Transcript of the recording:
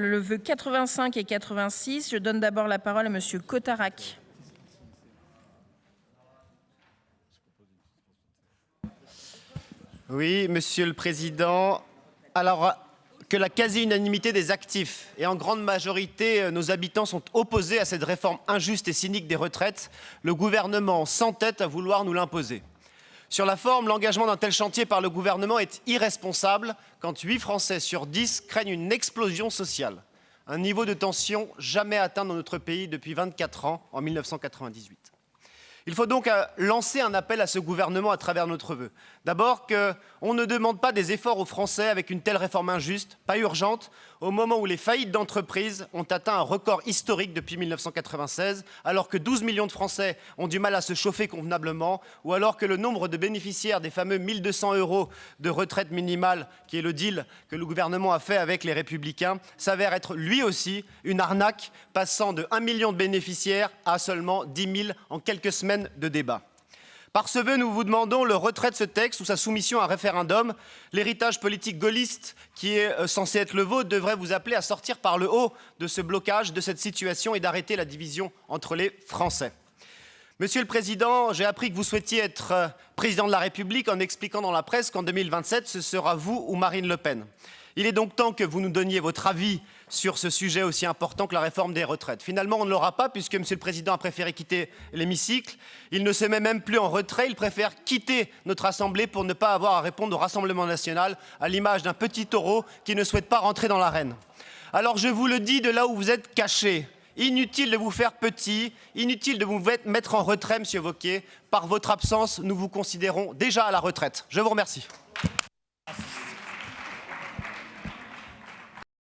Le vœu 85 et 86, je donne d'abord la parole à Monsieur Cotarac. Oui, Monsieur le Président. Alors que la quasi-unanimité des actifs et en grande majorité nos habitants sont opposés à cette réforme injuste et cynique des retraites, le gouvernement s'entête à vouloir nous l'imposer. Sur la forme, l'engagement d'un tel chantier par le gouvernement est irresponsable quand 8 Français sur 10 craignent une explosion sociale. Un niveau de tension jamais atteint dans notre pays depuis 24 ans, en 1998. Il faut donc lancer un appel à ce gouvernement à travers notre vœu. D'abord qu'on ne demande pas des efforts aux Français avec une telle réforme injuste, pas urgente, au moment où les faillites d'entreprises ont atteint un record historique depuis 1996, alors que 12 millions de Français ont du mal à se chauffer convenablement, ou alors que le nombre de bénéficiaires des fameux 1 200 € de retraite minimale, qui est le deal que le gouvernement a fait avec les Républicains, s'avère être lui aussi une arnaque, passant de 1 million de bénéficiaires à seulement 10 000 en quelques semaines de débat. Par ce vœu, nous vous demandons le retrait de ce texte ou sa soumission à référendum. L'héritage politique gaulliste qui est censé être le vôtre devrait vous appeler à sortir par le haut de ce blocage, de cette situation et d'arrêter la division entre les Français. Monsieur le Président, j'ai appris que vous souhaitiez être président de la République en expliquant dans la presse qu'en 2027, ce sera vous ou Marine Le Pen. Il est donc temps que vous nous donniez votre avis sur ce sujet aussi important que la réforme des retraites. Finalement, on ne l'aura pas puisque Monsieur le Président a préféré quitter l'hémicycle. Il ne se met même plus en retrait, il préfère quitter notre Assemblée pour ne pas avoir à répondre au Rassemblement national, à l'image d'un petit taureau qui ne souhaite pas rentrer dans l'arène. Alors je vous le dis de là où vous êtes caché. Inutile de vous faire petit, inutile de vous mettre en retrait, Monsieur Wauquiez. Par votre absence, nous vous considérons déjà à la retraite. Je vous remercie.